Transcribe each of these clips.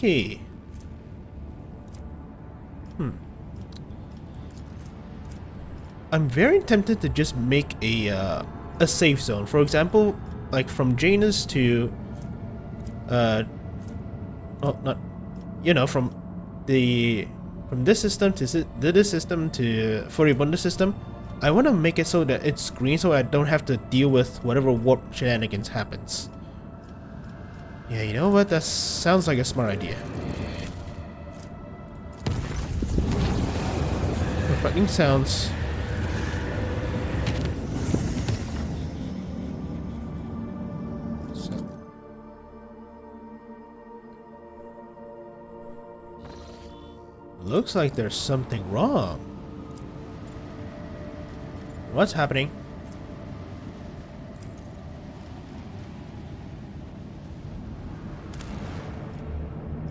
Okay. I'm very tempted to just make a safe zone. For example, like from Janus to well, not, you know, from this system to this system to Furibunda system. I want to make it so that it's green, so I don't have to deal with whatever warp shenanigans happens. Yeah, you know what? That sounds like a smart idea. Frightening sounds. Looks like there's something wrong. What's happening?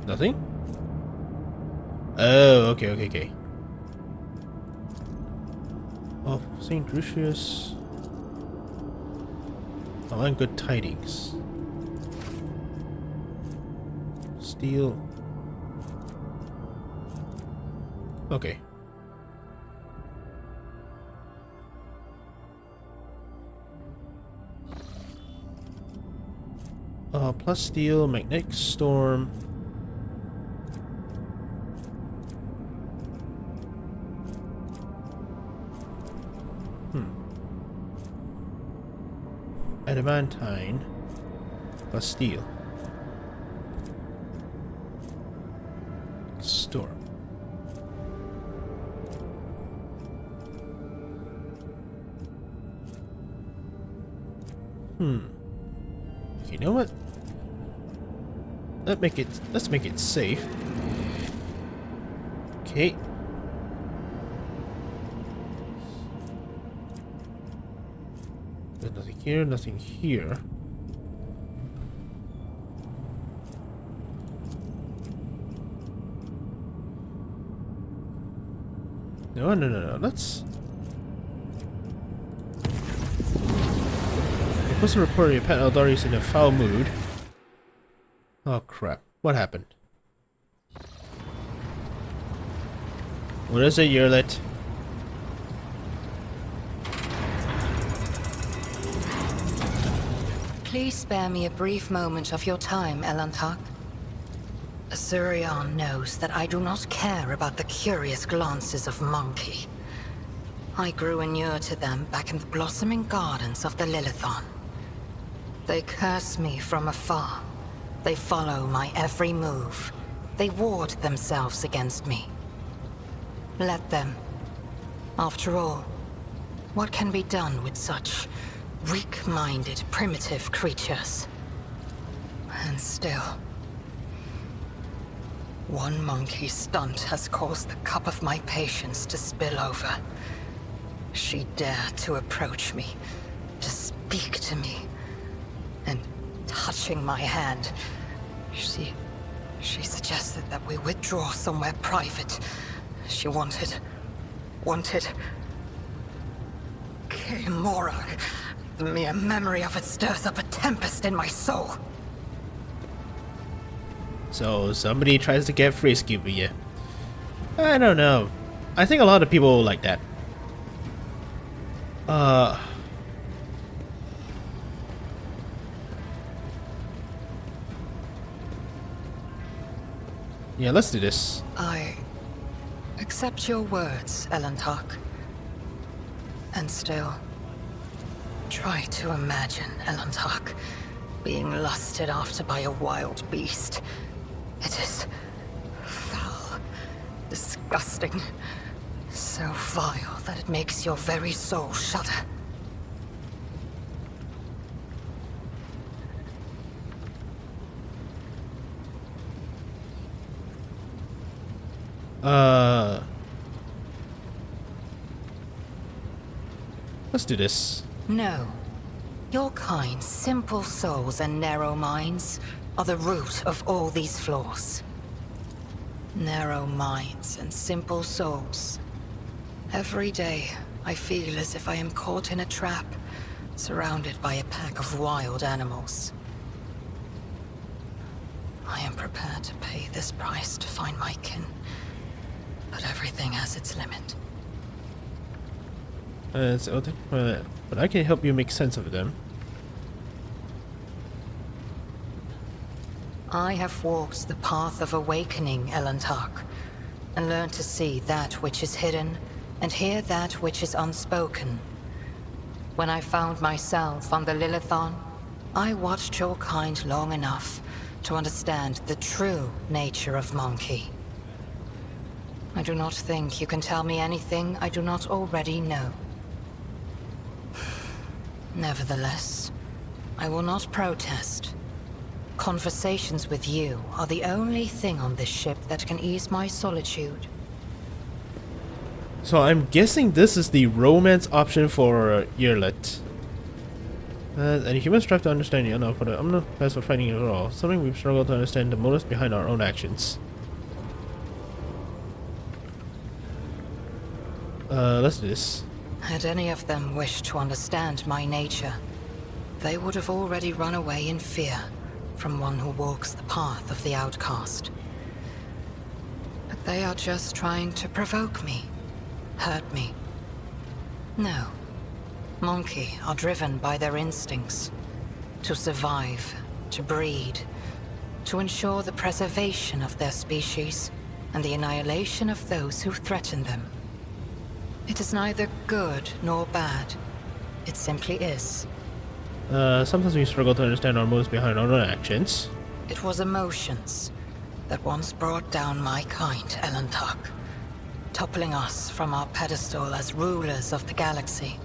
Nothing? Oh, okay. Oh, St. Lucius. Oh, and good tidings. Steel. Okay. Plus steel, magnetic storm. Adamantine plus steel. Storm. You know what? Let's make it safe. Okay. There's nothing here, nothing here. No. Let's. The person reported Pet Eldari is in a foul mood. Oh crap. What happened? What is it, Yerlet? Please spare me a brief moment of your time, Elantak. Azurion knows that I do not care about the curious glances of Monkey. I grew inured to them back in the blossoming gardens of the Lilithon. They curse me from afar. They follow my every move. They ward themselves against me. Let them. After all, what can be done with such weak-minded, primitive creatures? And still, one monkey stunt has caused the cup of my patience to spill over. She dared to approach me, to speak to me, and touching my hand, she suggested that we withdraw somewhere private. She wanted Morag. The mere memory of it stirs up a tempest in my soul. So somebody tries to get frisky with you. I don't know. I think a lot of people like that. Yeah, let's do this. I accept your words, Elantak. And still, try to imagine, Elantak, being lusted after by a wild beast. It is foul, disgusting, so vile that it makes your very soul shudder. Let's do this. No. Your kind, simple souls and narrow minds are the root of all these flaws. Narrow minds and simple souls. Every day, I feel as if I am caught in a trap, surrounded by a pack of wild animals. I am prepared to pay this price to find my kin. But everything has its limit. But I can help you make sense of them. I have walked the path of awakening, Elantark, and learned to see that which is hidden and hear that which is unspoken. When I found myself on the Lilithon, I watched your kind long enough to understand the true nature of Monkey. I do not think you can tell me anything I do not already know. Nevertheless, I will not protest. Conversations with you are the only thing on this ship that can ease my solitude. So I'm guessing this is the romance option for Yearlet. And humans strive to understand the unknown, but I'm not fast for fighting it at all. Something we've struggled to understand the motives behind our own actions. Let's do this. Had any of them wished to understand my nature, they would have already run away in fear from one who walks the path of the outcast. But they are just trying to provoke me, hurt me. No. Monkey are driven by their instincts. To survive, to breed, to ensure the preservation of their species and the annihilation of those who threaten them. It is neither good nor bad. It simply is. Sometimes we struggle to understand our motives behind our own actions. It was emotions that once brought down my kind, Elantark, toppling us from our pedestal as rulers of the galaxy.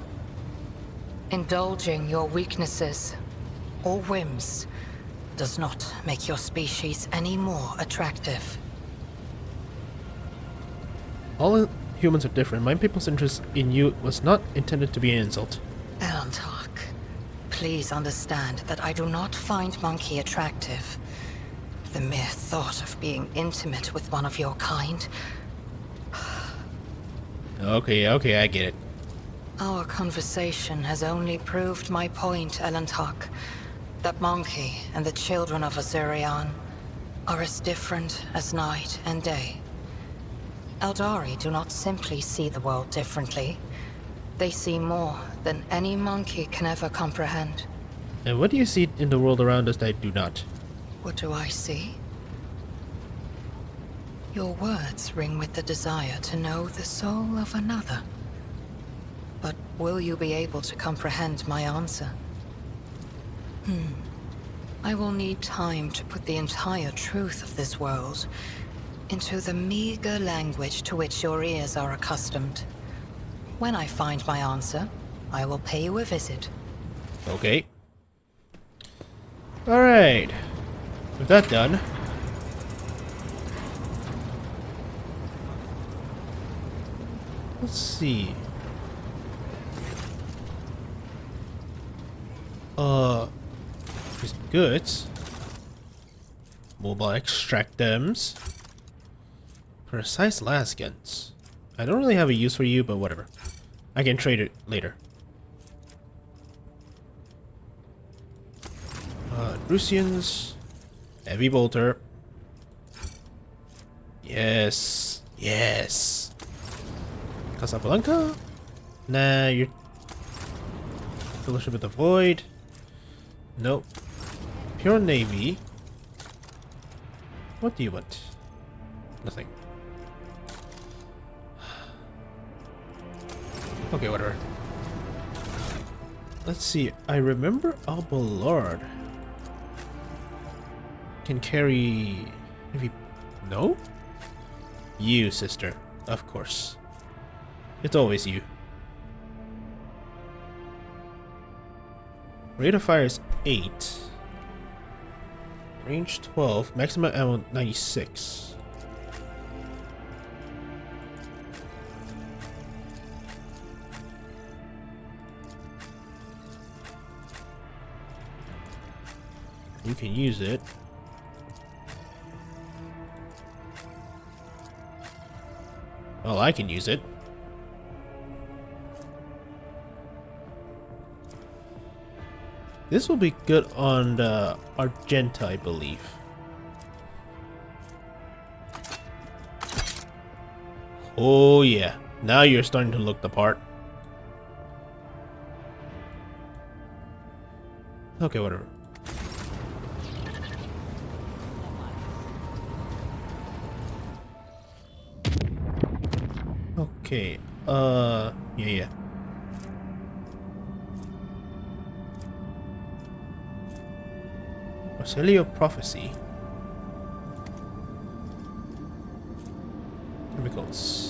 Indulging your weaknesses or whims does not make your species any more attractive. All humans are different. My people's interest in you was not intended to be an insult. Elantark, please understand that I do not find Monkey attractive. The mere thought of being intimate with one of your kind. Okay, I get it. Our conversation has only proved my point, Elantark. That Monkey and the children of Azurion are as different as night and day. Eldari do not simply see the world differently. They see more than any monkey can ever comprehend. And what do you see in the world around us that I do not? What do I see? Your words ring with the desire to know the soul of another. But will you be able to comprehend my answer? I will need time to put the entire truth of this world into the meager language to which your ears are accustomed. When I find my answer, I will pay you a visit. Okay. Alright. With that done. Let's see. Here's goods. Mobile extractums. Precise lasguns. I don't really have a use for you, but whatever. I can trade it later. Drusians. Heavy bolter. Yes. Yes. Casablanca? Nah, you're... Fellowship with the Void. Nope. Pure Navy. What do you want? Nothing. Okay, whatever. Let's see. I remember Alballard can carry... Maybe... No? You, sister. Of course. It's always you. Rate of fire is 8. Range 12. Maximum ammo 96. You can use it. Well, I can use it. This will be good on the Argenta, I believe. Oh yeah, now you're starting to look the part. Okay, whatever. Okay, yeah. Auxilio Prophecy. Chemicals.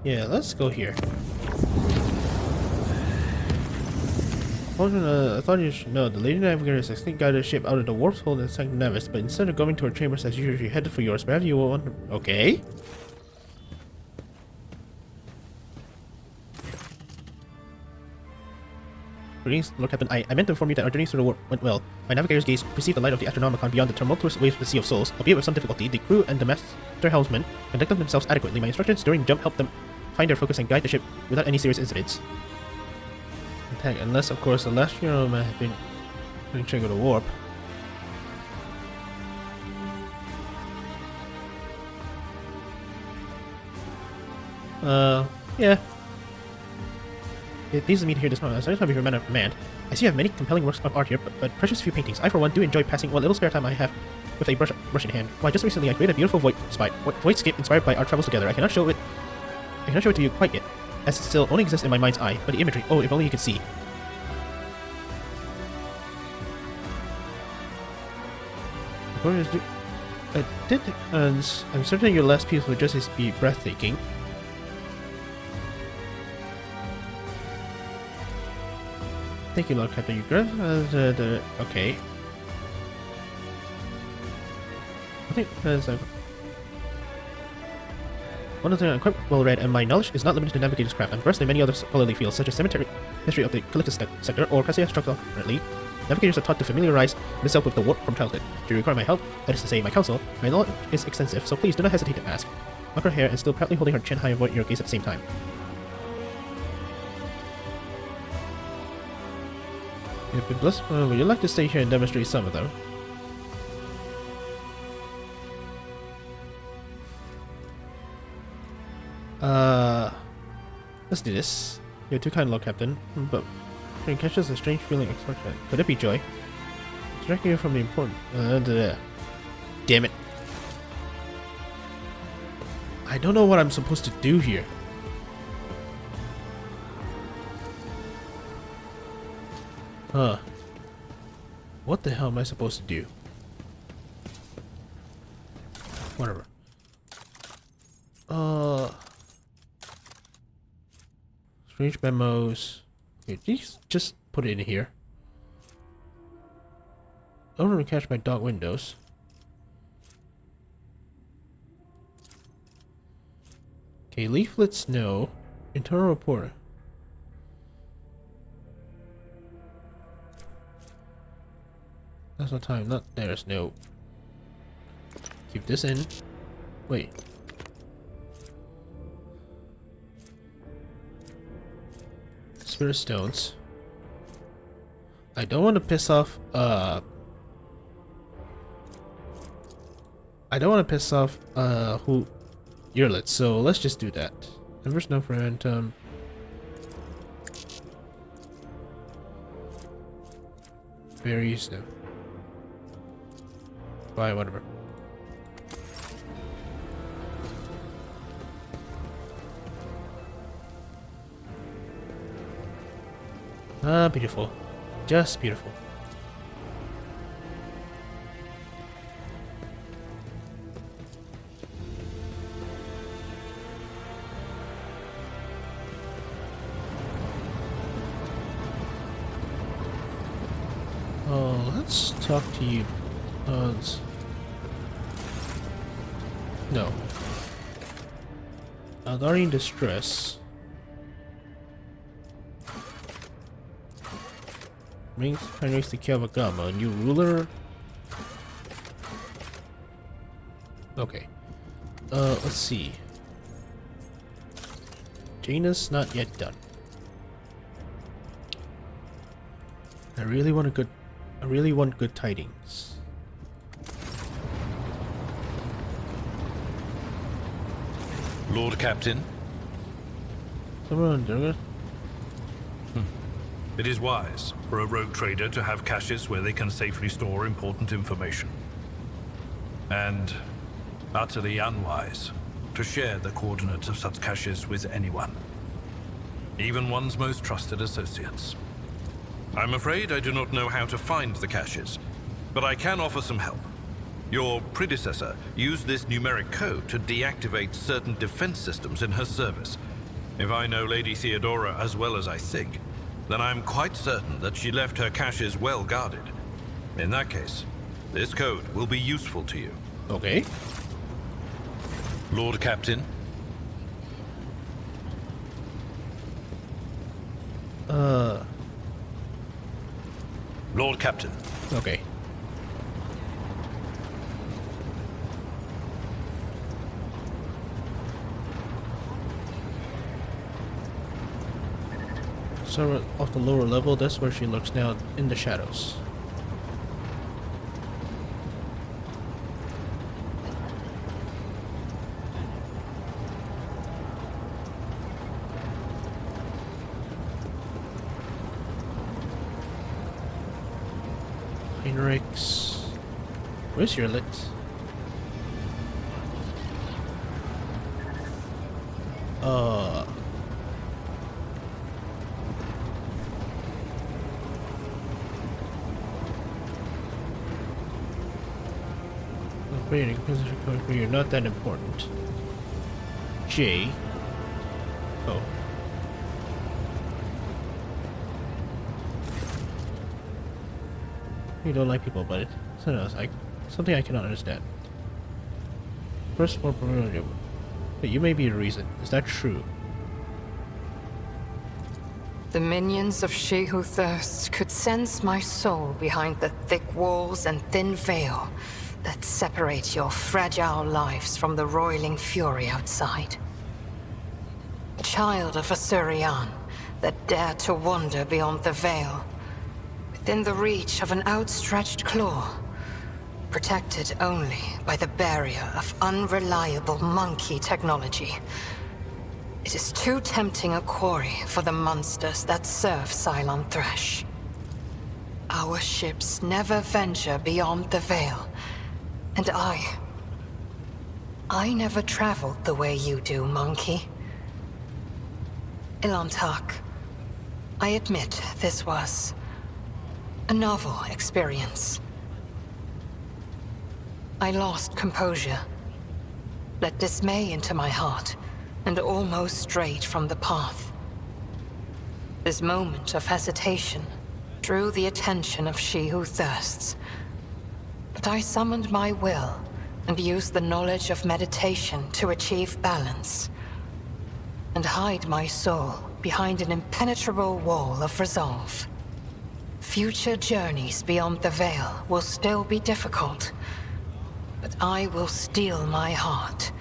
Yeah, let's go here. I thought you should know, the Lady Navigator is actually guided a ship out of the warp hole in St. Nevis, but instead of going to her chambers as usual, she headed for yours. Perhaps you will want to... Okay. Greetings, Lord Captain. I meant to inform you that our journey through the warp went well. My navigator's gaze perceived the light of the Astronomicon beyond the tumultuous waves of the Sea of Souls. Albeit with some difficulty, the crew and the master helmsman conducted themselves adequately. My instructions during jump helped them find their focus and guide the ship without any serious incidents. Unless, of course, the last man had been triggered the warp. Yeah. It pleases me to hear this moment. As of your man of command, I see you have many compelling works of art here, but precious few paintings. I, for one, do enjoy passing what little spare time I have with a brush in hand. Why, just recently I created a beautiful voidscape inspired by our travels together. I cannot show it to you quite yet, as it still only exists in my mind's eye, but the imagery, oh, if only you could see. I'm certain your last piece will just be breathtaking. Thank you, Lord Captain. You grab okay. I think there's one of the things I'm quite well read, and my knowledge is not limited to navigator's craft. I'm versed in many other scholarly fields, such as cemetery history of the Calicus sector or Cassia structure. Currently, navigators are taught to familiarize themselves with the warp from childhood. Do you require my help? That is to say, my counsel. My knowledge is extensive, so please do not hesitate to ask. Lock her hair and still proudly holding her chin high and avoid your gaze at the same time. You've been blessed. Would you like to stay here and demonstrate some of them? Let's do this. You're too kind, Lord Captain, but it catches a strange feeling of expression. Could it be joy? Distracting you from the important. Damn it! I don't know what I'm supposed to do here. Huh. What the hell am I supposed to do? Whatever. Strange memos. Okay, just put it in here. I don't want to catch my dog windows. Okay, leaflets no. Internal report. That's not time, not there's no. Keep this in. Wait. Spirit stones. I don't want to piss off I don't want to piss off who Yurlet, so let's just do that. Never snow for Phantom. Very snow. Bye, whatever. Ah, beautiful. Just beautiful. Oh, let's talk to you. No. Aldari Distress. Rings to Kyavagama, new ruler. Okay. Let's see. Janus not yet done. I really want good tidings. Lord Captain, Someone doing it? It is wise for a rogue trader to have caches where they can safely store important information. And utterly unwise to share the coordinates of such caches with anyone, even one's most trusted associates. I'm afraid I do not know how to find the caches, but I can offer some help. Your predecessor used this numeric code to deactivate certain defense systems in her service. If I know Lady Theodora as well as I think, then I'm quite certain that she left her caches well guarded. In that case, this code will be useful to you. Okay. Lord Captain, Lord Captain, Okay. So off the lower level, that's where she looks now in the shadows. Heinrichs. Where's your lit? Upgrading position code for you, not that important. J. Oh. You don't like people, but it's something I cannot understand. First more familiar, but you may be the reason. Is that true? The minions of She Who Thirsts could sense my soul behind the thick walls and thin veil that separate your fragile lives from the roiling fury outside. A child of Asurian that dared to wander beyond the veil, within the reach of an outstretched claw, protected only by the barrier of unreliable monkey technology. It is too tempting a quarry for the monsters that serve Cylon Thresh. Our ships never venture beyond the veil, and I never traveled the way you do, monkey. Ilantak, I admit this was a novel experience. I lost composure, let dismay into my heart, and almost strayed from the path. This moment of hesitation drew the attention of She Who Thirsts, but I summoned my will and used the knowledge of meditation to achieve balance, and hide my soul behind an impenetrable wall of resolve. Future journeys beyond the veil will still be difficult, but I will steel my heart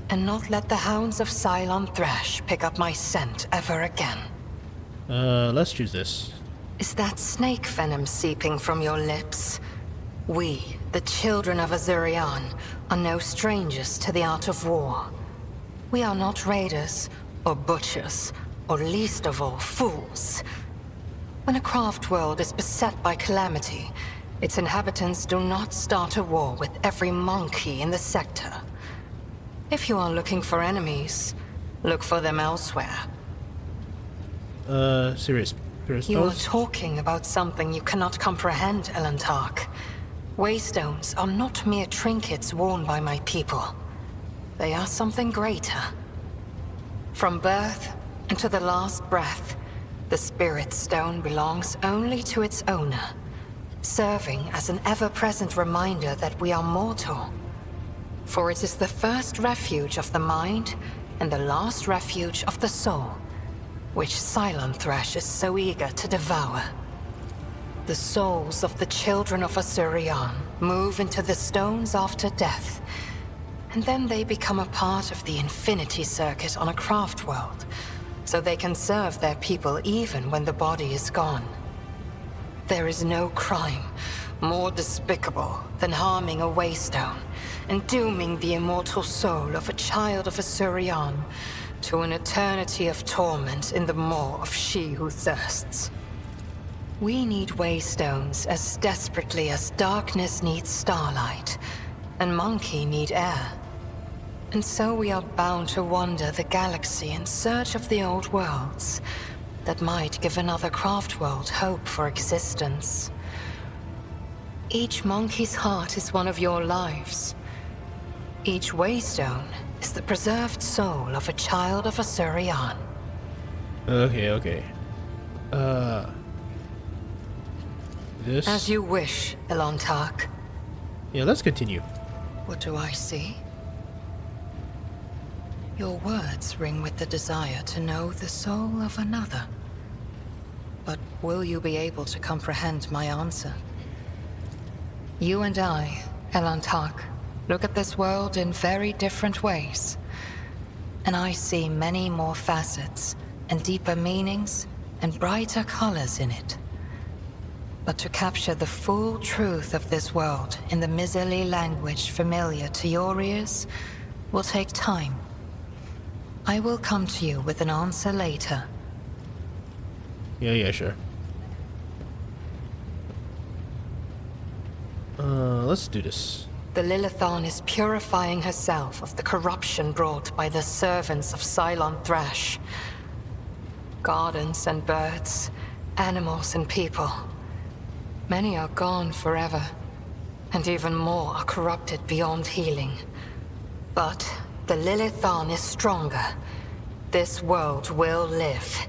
and not let the hounds of Cylon Thresh pick up my scent ever again. Let's choose this. Is that snake venom seeping from your lips? We, the children of Azurian, are no strangers to the art of war. We are not raiders, or butchers, or least of all, fools. When a craft world is beset by calamity, its inhabitants do not start a war with every monkey in the sector. If you are looking for enemies, look for them elsewhere. Serious You are thoughts? talking about something you cannot comprehend, Elantark. Waystones are not mere trinkets worn by my people. They are something greater. From birth into the last breath, the Spirit Stone belongs only to its owner, serving as an ever-present reminder that we are mortal. For it is the first refuge of the mind and the last refuge of the soul, which Cylon Thresh is so eager to devour. The souls of the children of Asurian move into the stones after death, and then they become a part of the Infinity Circuit on a craft world, so they can serve their people even when the body is gone. There is no crime more despicable than harming a Waystone and dooming the immortal soul of a child of Asurion to an eternity of torment in the maw of she who thirsts. We need waystones as desperately as darkness needs starlight, and Monkey need air. And so we are bound to wander the galaxy in search of the old worlds that might give another craft world hope for existence. Each monkey's heart is one of your lives. Each waystone is the preserved soul of a child of Asurion. Okay. This. As you wish, Elantark. Yeah, let's continue. What do I see? Your words ring with the desire to know the soul of another. But will you be able to comprehend my answer? You and I, Elantark, look at this world in very different ways. And I see many more facets, and deeper meanings, and brighter colors in it. But to capture the full truth of this world in the miserly language familiar to your ears will take time. I will come to you with an answer later. Yeah, sure. Let's do this. The Lilithon is purifying herself of the corruption brought by the servants of Cylon Thrash. Gardens and birds, animals and people. Many are gone forever, and even more are corrupted beyond healing. But the Lilithon is stronger. This world will live.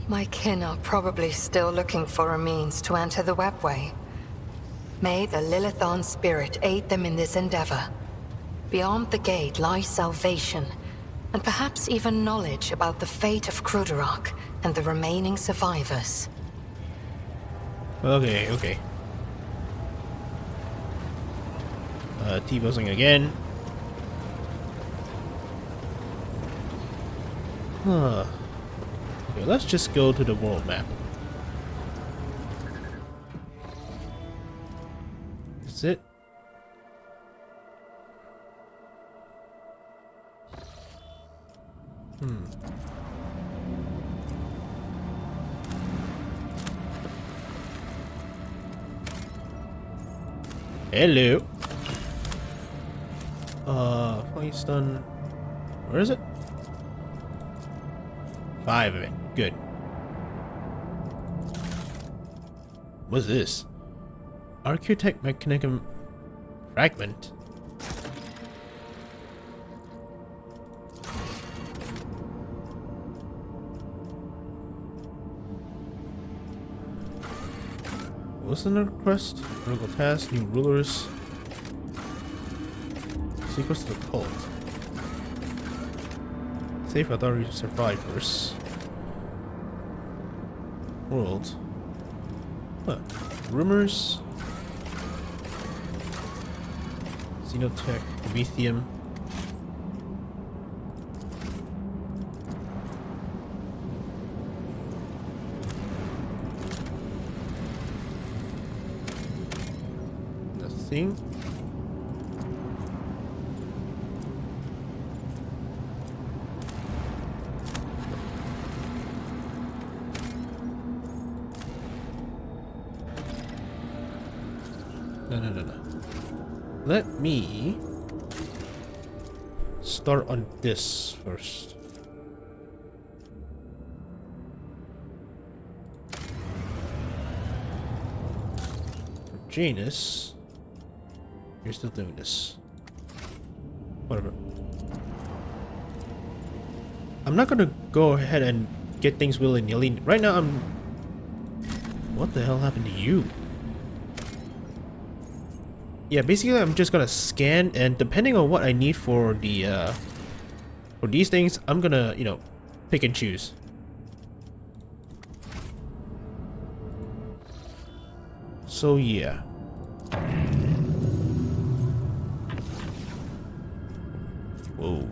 My kin are probably still looking for a means to enter the webway. May the Lilithon spirit aid them in this endeavor. Beyond the gate lies salvation, and perhaps even knowledge about the fate of Krudarok and the remaining survivors. Okay. T-posing again. Okay, let's just go to the world map. Is it? Hello. Placed on. Where is it? 5 of it. Good. What's this? Architect mechanism fragment. What's another quest? Critical task, new rulers. Secrets to the cult. Save authority survivors. World. Huh. Rumors. Xenotech. Prometheum. Nothing. No. Let me start on this first. For Janus, you're still doing this. Whatever. I'm not gonna go ahead and get things willy-nilly. Right now, what the hell happened to you? Yeah, basically I'm just gonna scan, and depending on what I need for the for these things, I'm gonna, you know, pick and choose. So yeah. Whoa.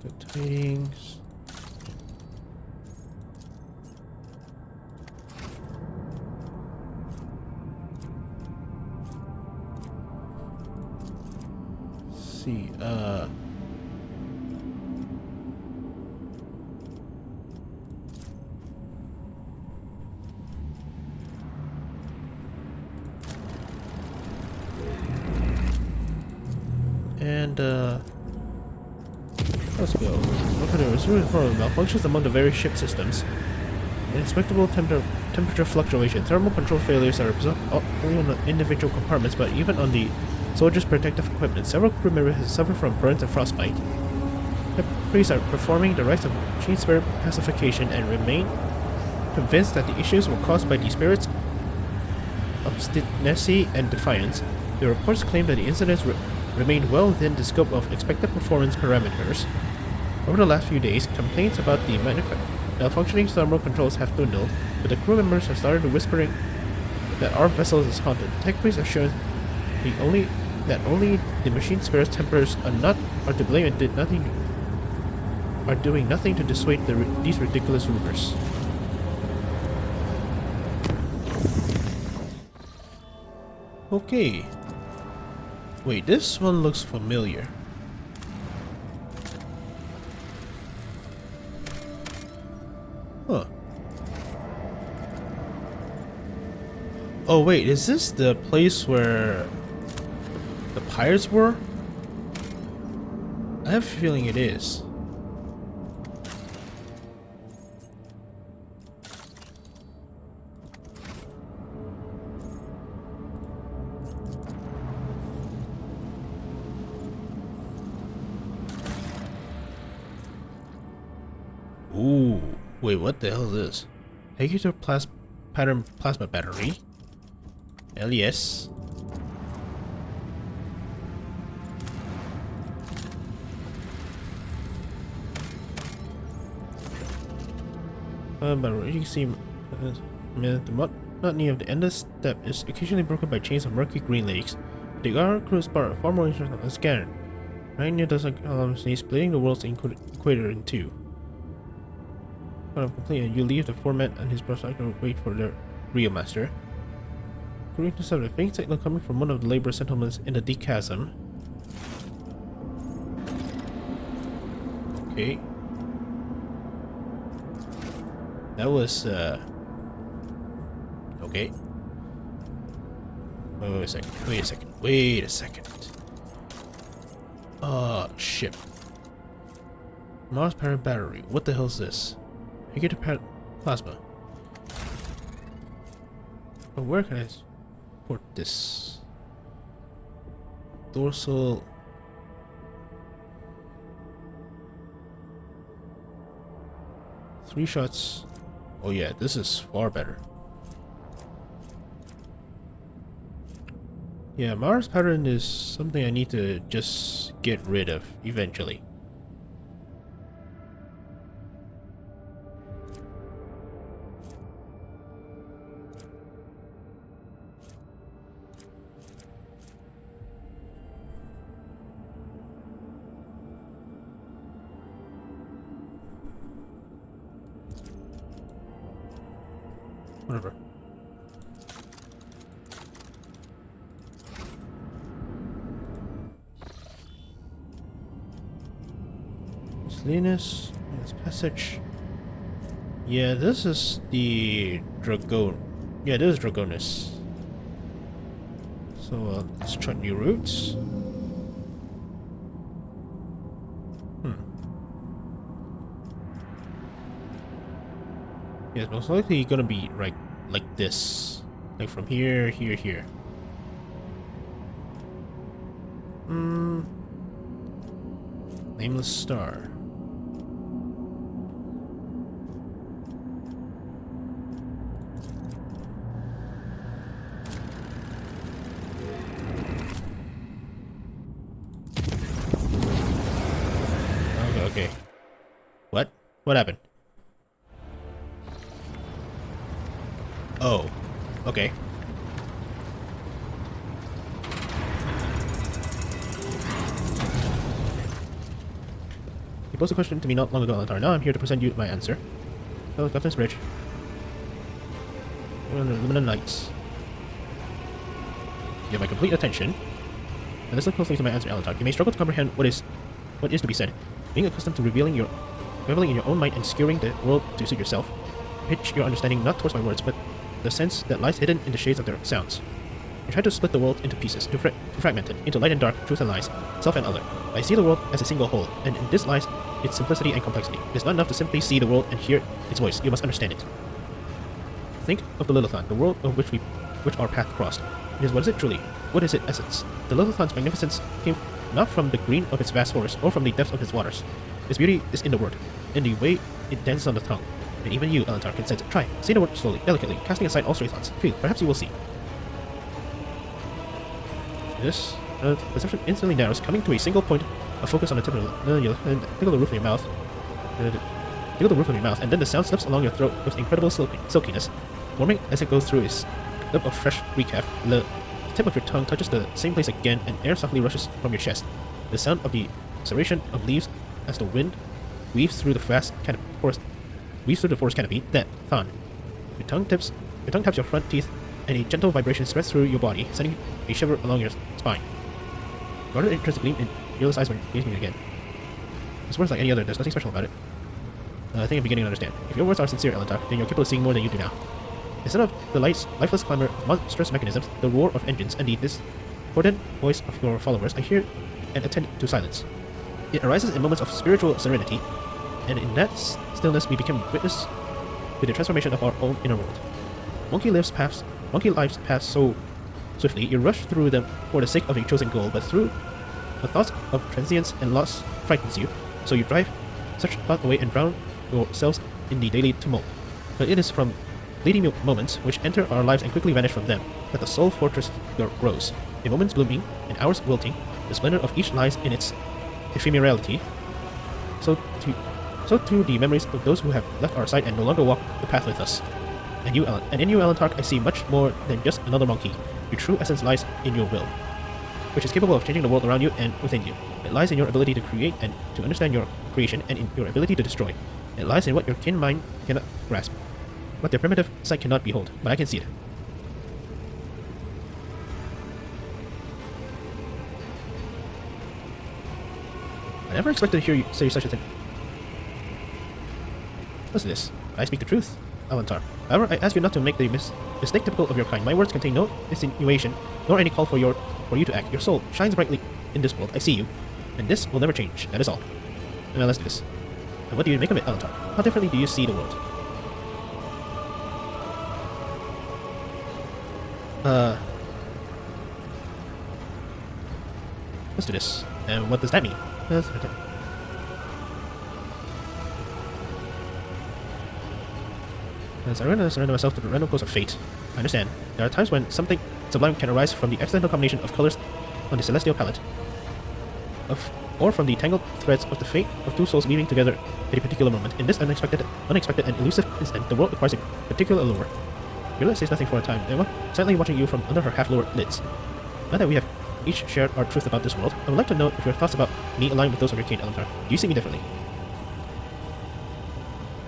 Good tidings. Let's see, and let's go. Look at it. Malfunctions among the various ship systems. Inexplicable temperature fluctuation. Thermal control failures are observed not only on the individual compartments, but even on the soldiers' protective equipment. Several crew members have suffered from burns and frostbite. The priests are performing the rites of machine spirit pacification and remain convinced that the issues were caused by the spirits' obstinacy and defiance. The reports claim that the incidents remained well within the scope of expected performance parameters. Over the last few days, complaints about the malfunctioning thermal controls have dwindled, but the crew members have started whispering that our vessel is haunted. Tech priests assure that only the machine spirit's tempers are to blame and are doing nothing to dissuade these ridiculous rumors. Okay. Wait, this one looks familiar. Huh. Oh wait, is this the place where the pirates were? I have a feeling it is. Ooh, wait, what the hell is this? Navigator pattern plasma battery? Hell yes. But you can see the monotony of the endless step is occasionally broken by chains of murky green lakes. The Gara crew is far more interesting than scanner. Right near dozen columns, splitting the world's equator in two. Complete, you leave the foreman and his brother to wait for their real master. According to some, a faint signal coming from one of the labor settlements in the deep chasm. Okay. That was okay. Wait a second. Ship. Mars powered battery. What the hell is this? I get a plasma. But where can I put this? Dorsal. Three shots. Oh yeah, this is far better. Yeah, Mars pattern is something I need to just get rid of eventually. Whatever. Miscellaneous passage. Yeah, this is the Dragon. Yeah, this is Dragonus. So let's try new routes. Yeah, it's most likely gonna be right like this. Like from here, here. Nameless star. Okay. What? What happened? Oh, okay. You posed a question to me not long ago, Alantar. Now I'm here to present you my answer. Oh, Captain's Bridge. We're on the Luminant Lights. You have my complete attention. And listen closely to my answer, Alantar. You may struggle to comprehend what is to be said. Being accustomed to reveling in your own mind and skewering the world to suit yourself, pitch your understanding not towards my words, but the sense that lies hidden in the shades of their sounds. You try to split the world into pieces, to fragment it, into light and dark, truth and lies, self and other. I see the world as a single whole, and in this lies its simplicity and complexity. It is not enough to simply see the world and hear its voice. You must understand it. Think of the Lilithon, the world of which our path crossed. It is what is it truly? What is its essence? The Lilithon's magnificence came not from the green of its vast forest or from the depths of its waters. Its beauty is in the word, in the way it dances on the tongue. And even you, Alantar, can sense it. Try. Say the word slowly, delicately, casting aside all stray thoughts. Feel. Perhaps you will see. This perception instantly narrows, coming to a single point of focus on the tip of tickle the roof of your mouth. Tickle the roof of your mouth, and then the sound slips along your throat with incredible silkiness, warming as it goes through a lip of fresh recaf. The tip of your tongue touches the same place again, and air softly rushes from your chest. The sound of the serration of leaves as the wind weaves through the forest canopy. That Thon. Your tongue taps your front teeth, and a gentle vibration spreads through your body, sending a shiver along your spine. Guarded interest gleam in Yellow's eyes when gazing again. This word's like any other, there's nothing special about it. I think I'm beginning to understand. If your words are sincere, Alantar, then you're capable of seeing more than you do now. Instead of the lifeless clamor of monstrous mechanisms, the roar of engines, and the discordant voice of your followers, I hear and attend to silence. It arises in moments of spiritual serenity, and in that stillness we become witness to the transformation of our own inner world. Monkey lives pass so swiftly, you rush through them for the sake of a chosen goal, but through the thoughts of transience and loss frightens you, so you drive such thought away and drown yourselves in the daily tumult. But it is from fleeting moments which enter our lives and quickly vanish from them that the soul fortress grows. In moments blooming, in hours wilting, the splendor of each lies in its ephemerality. So too the memories of those who have left our side and no longer walk the path with us. And in you, Alantar, I see much more than just another monkey. Your true essence lies in your will, which is capable of changing the world around you and within you. It lies in your ability to create and to understand your creation, and in your ability to destroy. It lies in what your kin mind cannot grasp, what their primitive sight cannot behold, but I can see it. I never expected to hear you say such a thing. What's this? I speak the truth, Alantar. However, I ask you not to make the mistake typical of your kind. My words contain no insinuation, nor any call for you to act. Your soul shines brightly in this world. I see you, and this will never change. That is all. Now let's do this. And what do you make of it, Alantar? How differently do you see the world? Let's do this. And what does that mean? As I surrender myself to the random course of fate, I understand. There are times when something sublime can arise from the accidental combination of colors on the celestial palette, or from the tangled threads of the fate of two souls weaving together at a particular moment. In this unexpected and elusive instant, the world acquires a particular allure. Viola says nothing for a time, silently watching you from under her half-lowered lids. Now that we have each shared our truth about this world, I would like to know if your thoughts about me align with those of your kin, Alantar. Do you see me differently?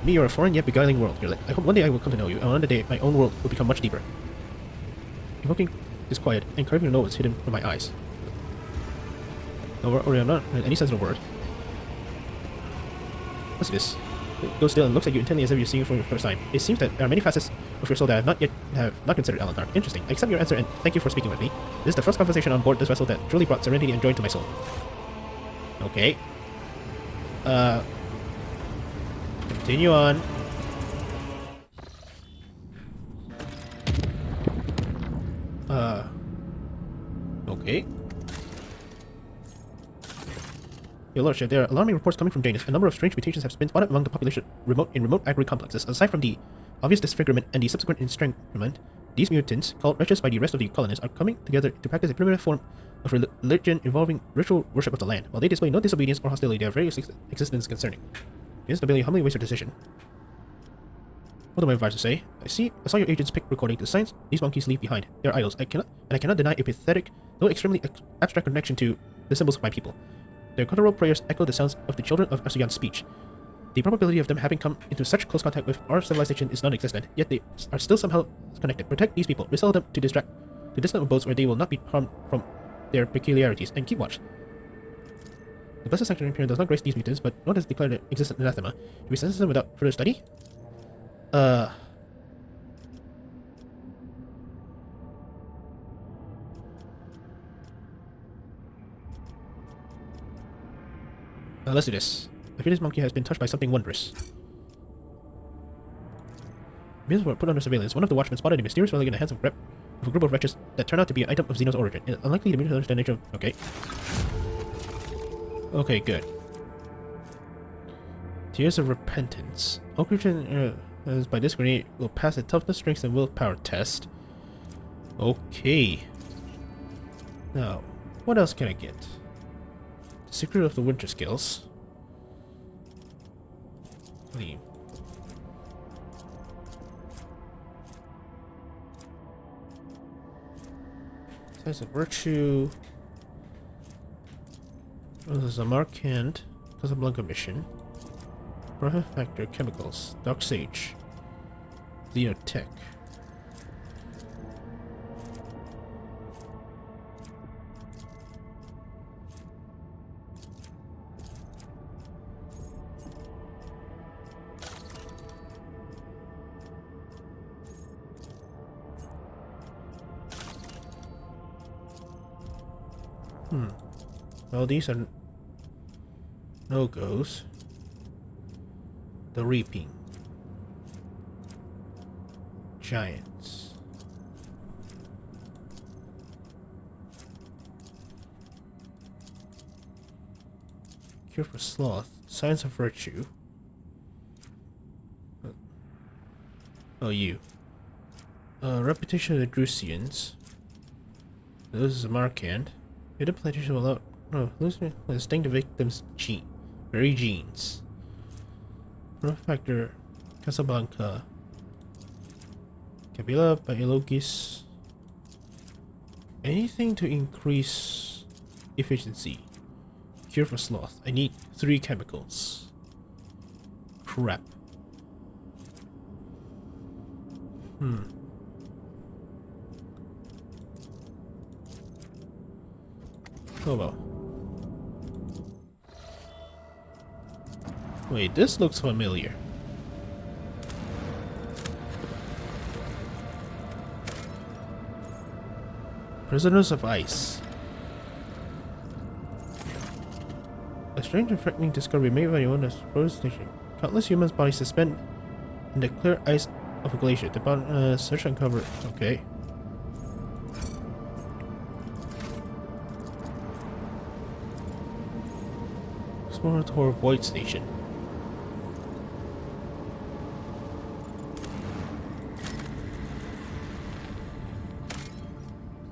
Me, you're a foreign yet beguiling world. I hope one day I will come to know you, and one day my own world will become much deeper. Invoking is quiet, and curving your nose hidden from my eyes. Or I'm not in any sense of the word. What's this? It goes still and looks at you intently as if you're seeing it for the first time. It seems that there are many facets of your soul that I have not considered, Alantar. Interesting. I accept your answer and thank you for speaking with me. This is the first conversation on board this vessel that truly brought serenity and joy to my soul. Okay. Continue on. Okay. Your Lordship, there are alarming reports coming from Janus. A number of strange mutations have been spotted among the population in remote agri-complexes. Aside from the obvious disfigurement and the subsequent estrangement, these mutants, called wretches by the rest of the colonists, are coming together to practice a primitive form of religion involving ritual worship of the land. While they display no disobedience or hostility, their very existence concerning. The instability humbly waits your decision. What do my advisors say? I saw your agents pick recording the signs these monkeys leave behind. They are idols. I cannot deny a pathetic, though extremely abstract connection to the symbols of my people. Their guttural prayers echo the sounds of the children of Asuyan's speech. The probability of them having come into such close contact with our civilization is non-existent, yet they are still somehow connected. Protect these people, resettle them to distant abodes where they will not be harmed from their peculiarities, and keep watch. The Blessed Sanctuary Imperium does not grace these mutants, but nor does declare their existence anathema. Do we sentence them without further study? Let's do this. I fear this monkey has been touched by something wondrous. Mutants were put under surveillance. One of the watchmen spotted a mysterious relic in the hands of a group of wretches that turned out to be an item of Xeno's origin. It's unlikely the mutants understand the nature of... Okay. Okay, good. Tears of Repentance. All creatures by this grenade will pass a toughness, strength, and willpower test. Okay. Now, what else can I get? The Secret of the Winter Skills. Leave. Sense of Virtue. Oh, there's a Markand. Casablanca mission. Profit Factor, Chemicals. Dark Sage. Xenotech. Well, these are no-goes. The Reaping. Giants. Cure for Sloth. Signs of Virtue. Oh, you. Reputation of the Drusians. This is a Markand. Hidden plantation will allow... No, losing sting the victim's very genes. Growth Factor, Casablanca. Kabila by Elogis. Anything to increase efficiency. Cure for Sloth. I need 3 chemicals. Crap. Oh well. Wait, this looks familiar. Prisoners of Ice. A strange and frightening discovery made by Iona's frozen station. Countless humans' bodies suspend in the clear ice of a glacier. The search uncovered. Okay. Explorator Void Station.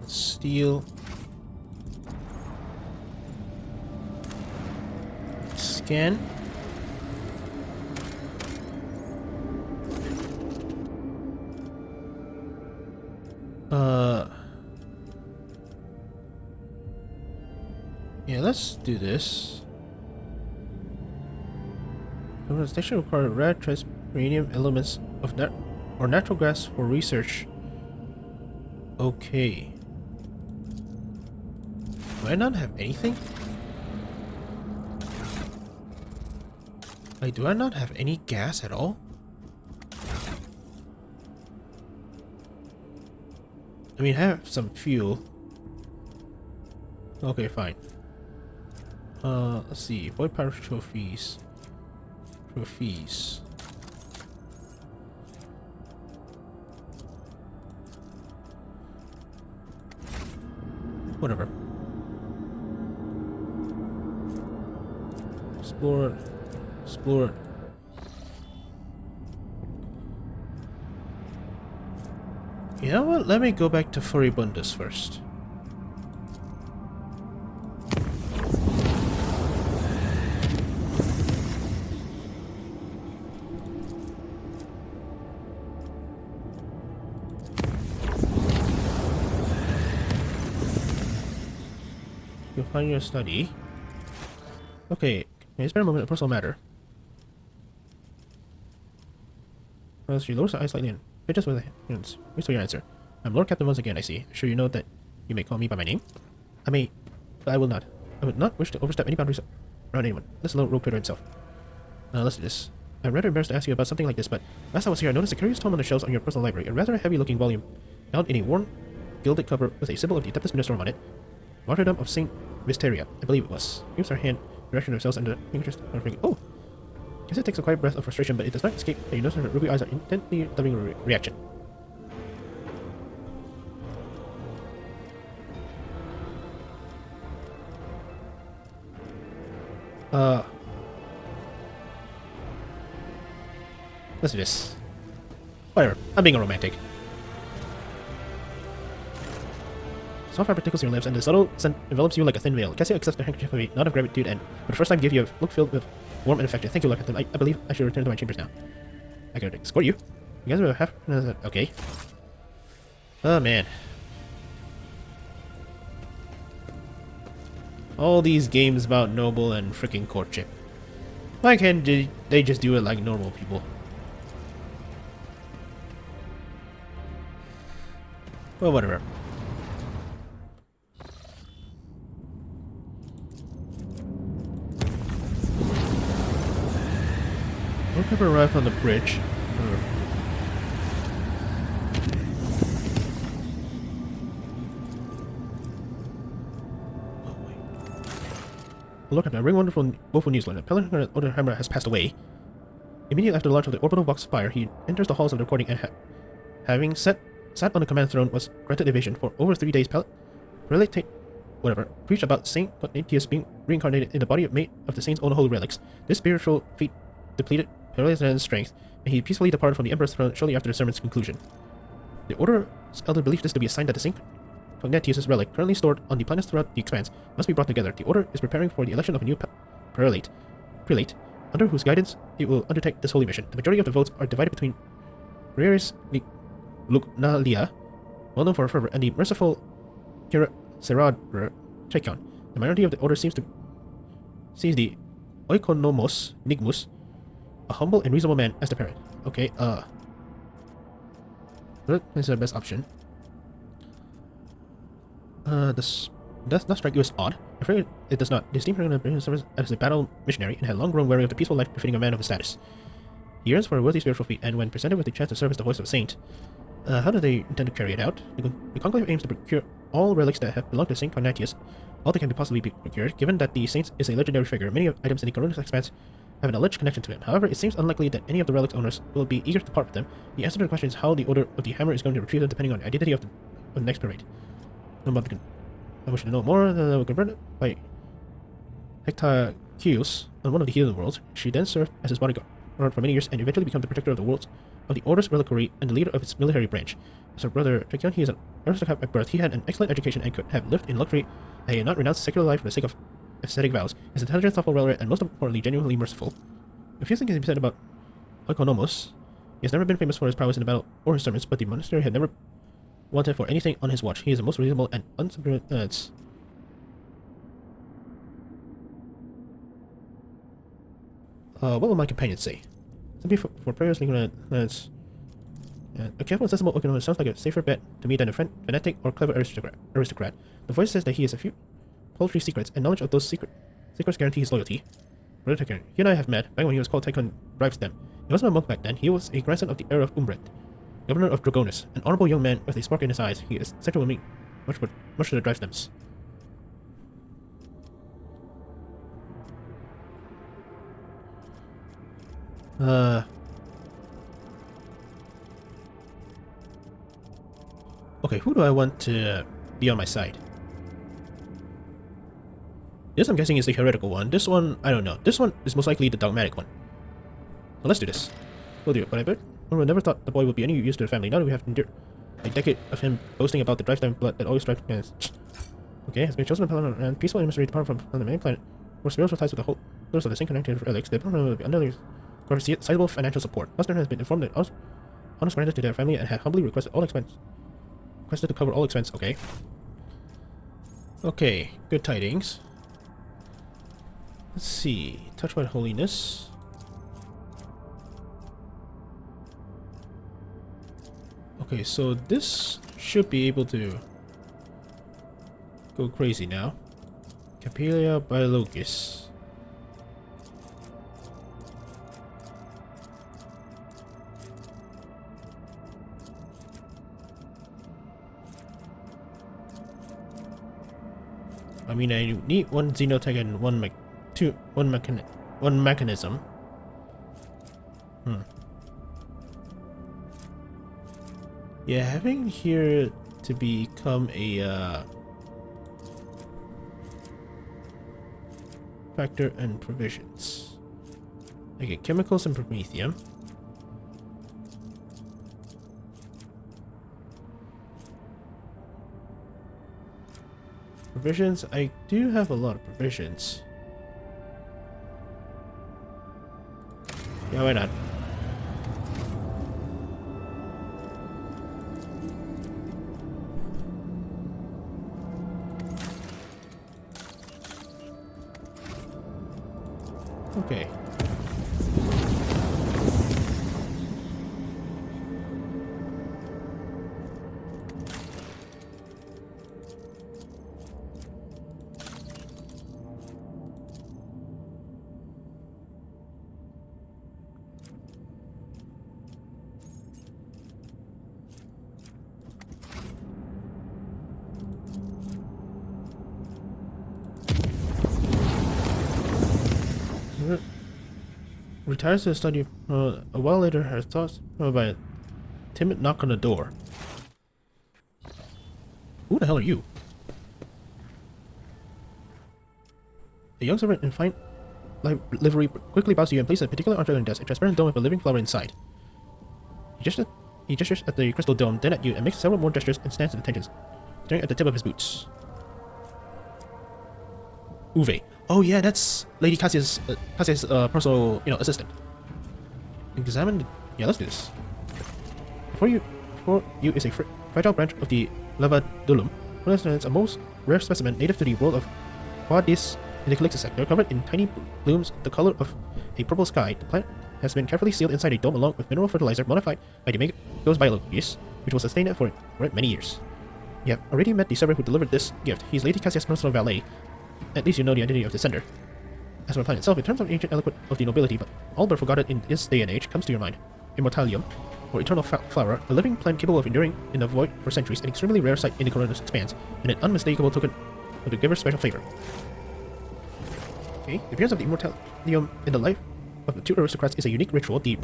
Steel. Scan. Yeah, let's do this. The station required rare transmanium elements of natural gas for research. Okay. Do I not have anything? Like, do I not have any gas at all? I mean, I have some fuel. Okay, fine. Let's see. Void power trophies. Trophies. Whatever. Explore. Explore. You know what? Let me go back to Furibundus first. You'll find your study. Okay, can you spare a moment, a personal matter? Well, she lowers her eyes slightly and fidgets with her hands. Wait for your answer. I'm Lord Captain once again, I see. Sure you know that you may call me by my name? I may, but I will not. I would not wish to overstep any boundaries around anyone. This little rogue trader himself. Listen to this. I'm rather embarrassed to ask you about something like this, but last I was here, I noticed a curious tome on the shelves on your personal library. A rather heavy-looking volume, bound in a worn, gilded cover with a symbol of the Adeptus Ministorum on it. Martyrdom of Saint Mysteria, I believe it was. Gives her hand direction themselves under the fingers. Oh! Guess it takes a quiet breath of frustration, but it does not escape, and you notice her ruby eyes are intently loving a reaction. Let's do this. Whatever, I'm being a romantic. Soft fabric tickles your lips, and the subtle scent envelops you like a thin veil. Cassie accepts the handkerchief with a nod of gratitude, and for the first time give you a look filled with warm and affection. Thank you, Lord Captain. I believe I should return to my chambers now. I gotta escort you. You guys are half... okay. Oh, man. All these games about noble and freaking courtship. Why can't they just do it like normal people? Well, whatever. Lord Pepper arrived on the bridge. Look at that, bring woeful news, Lord. Pelin Warhammer has passed away. Immediately after the launch of the orbital box fire, he enters the halls of the recording and having sat on the command throne, was granted a vision. For over 3 days, preached about Saint Ignatius being reincarnated in the body made of the saint's own holy relics. This spiritual feat depleted Pellin's strength, and he peacefully departed from the Emperor's throne shortly after the sermon's conclusion. The Order's elder believed this to be a sign that the Saint Ignatius' relic, currently stored on the planets throughout the expanse, must be brought together. The Order is preparing for the election of a new prelate, under whose guidance it will undertake this holy mission. The majority of the votes are divided between Reyes Lugnalia, well known for her fervor, and the merciful Seradr Chekon. The minority of the Order sees the Oikonomos Nigmus, a humble and reasonable man, as the parent. Okay, this is the best option. This does not strike you as odd. I'm afraid it does not. The esteemed President began service as a battle missionary and had long grown weary of the peaceful life befitting a man of his status. He yearns for a worthy spiritual feat, and when presented with the chance to serve as the voice of a saint, how do they intend to carry it out? The Conclave aims to procure all relics that have belonged to Saint Ignatius, all that can possibly be procured. Given that the saint is a legendary figure, many items in the Corunus expanse have an alleged connection to him. However, it seems unlikely that any of the relics owners will be eager to part with them. The answer to the question is how the Order of the Hammer is going to retrieve them, depending on the identity of the next parade. I wish to know more. Converted by Hectacius on one of the heathen worlds. She then served as his bodyguard for many years and eventually became the protector of the worlds of the Order's reliquary and the leader of its military branch. As her brother Trekion, he is an aristocrat by birth. He had an excellent education and could have lived in luxury, and he had not renounced secular life for the sake of ascetic vows. His intelligent, thoughtful, well-read, and most importantly, genuinely merciful. A few things can be said about Oikonomos. He has never been famous for his prowess in the battle or his sermons, but the monastery had never wanted for anything on his watch. He is the most reasonable and unsubordinate. What will my companions say? Something for prayers, a careful and sensible Oikonomos sounds like a safer bet to me than a fanatic or clever aristocrat. The voice says that he has a few paltry secrets, and knowledge of those secrets guarantee his loyalty. Brother Tychon, he and I have met back when he was called Tychon Brivestem. He wasn't a monk back then. He was a grandson of the heir of Umbret, governor of Dragonus, an honorable young man with a spark in his eyes. He is essential to me, much to the Drivestems. Okay, who do I want to be on my side? This, I'm guessing, is the heretical one. This one, I don't know. This one is most likely the dogmatic one. So let's do this. We'll do it, but I bet I never thought the boy would be any use to the family. Now that we have endured a decade of him boasting about the Drivestem blood that always drives against. Okay, has been chosen and peaceful and mystery depart from the main planet. For spiritual ties with the whole those of the same connected relics, they will be under sizable financial support. Buster has been informed that honors granted to their family and had humbly requested to cover all expense. Okay. Okay, good tidings. Let's see. Touched by holiness. Okay, so this should be able to go crazy now. Capelia Biologis. I mean, I need one xenotech and one mechanism. Yeah, having here to become a factor and provisions. Okay, chemicals and promethium. Provisions, I do have a lot of provisions. Yeah, why not? Okay. Retires to study. A while later, her thoughts by a timid knock on the door. Who the hell are you? A young servant in fine livery quickly bows to you and places a particular object on the desk, a transparent dome with a living flower inside. He gestures at the crystal dome, then at you, and makes several more gestures and stands at attention, staring at the tip of his boots. Uwe. Oh yeah, that's Lady Cassia's personal, assistant. Examine. Yeah, let's do this. Before you is a fragile branch of the Lavadulum. Represents a most rare specimen native to the world of Quadis in the Calixis sector, covered in tiny blooms the color of a purple sky. The plant has been carefully sealed inside a dome along with mineral fertilizer modified by the Mega's biologies, which will sustain it for many years. You have already met the servant who delivered this gift. He's Lady Cassia's personal valet. At least you know the identity of the sender. As for the plant itself, it terms of ancient eloquent of the nobility, but all but forgotten in this day and age comes to your mind. Immortalium, or eternal flower, a living plant capable of enduring in the void for centuries, an extremely rare sight in the colorless expanse, and an unmistakable token of the giver's special favor. Okay, the appearance of the immortalium in the life of the two aristocrats is a unique ritual, the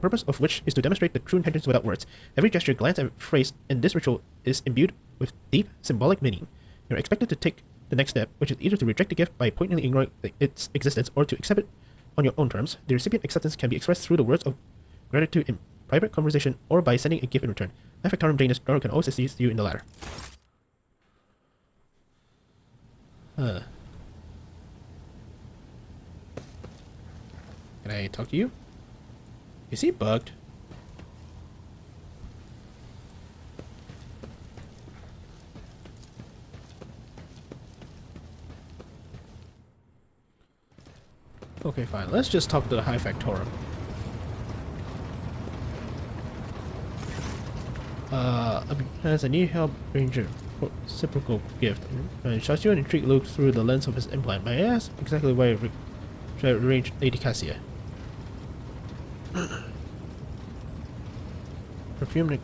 purpose of which is to demonstrate the true intentions without words. Every gesture, glance, and phrase in this ritual is imbued with deep symbolic meaning. You're expected to take the next step, which is either to reject the gift by pointedly ignoring its existence or to accept it on your own terms. The recipient acceptance can be expressed through the words of gratitude in private conversation or by sending a gift in return. Affectarum Janus Darrow can always assist you in the latter. Can I talk to you? Is he bugged? Okay, fine. Let's just talk to the High Factorum. As I need help, Ranger. Reciprocal gift. Shots you an intrigued look through the lens of his implant. May I ask exactly why I arranged Lady Cassia? Perfume.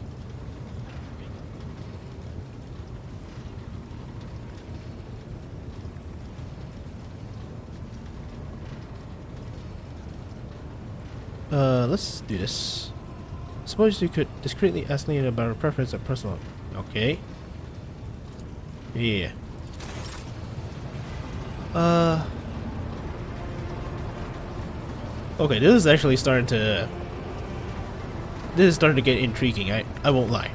Let's do this. Suppose you could discreetly ask me about her preference or personal. Okay. Yeah. Okay, this is actually starting to... This is starting to get intriguing, I won't lie.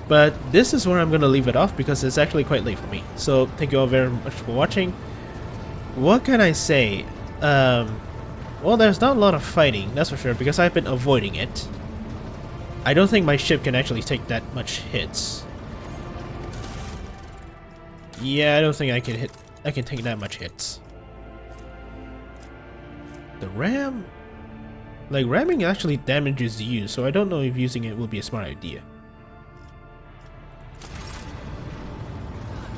But this is where I'm gonna leave it off because it's actually quite late for me. So, thank you all very much for watching. What can I say? Well, there's not a lot of fighting, that's for sure, because I've been avoiding it. I don't think my ship can actually take that much hits. Yeah, I don't think I can take that much hits. The ram... Like, ramming actually damages you, so I don't know if using it will be a smart idea.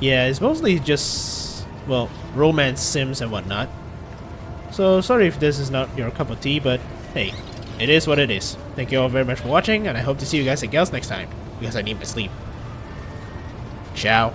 Yeah, it's mostly just, well, romance sims and whatnot. So, sorry if this is not your cup of tea, but hey, it is what it is. Thank you all very much for watching, and I hope to see you guys and gals next time, because I need my sleep. Ciao.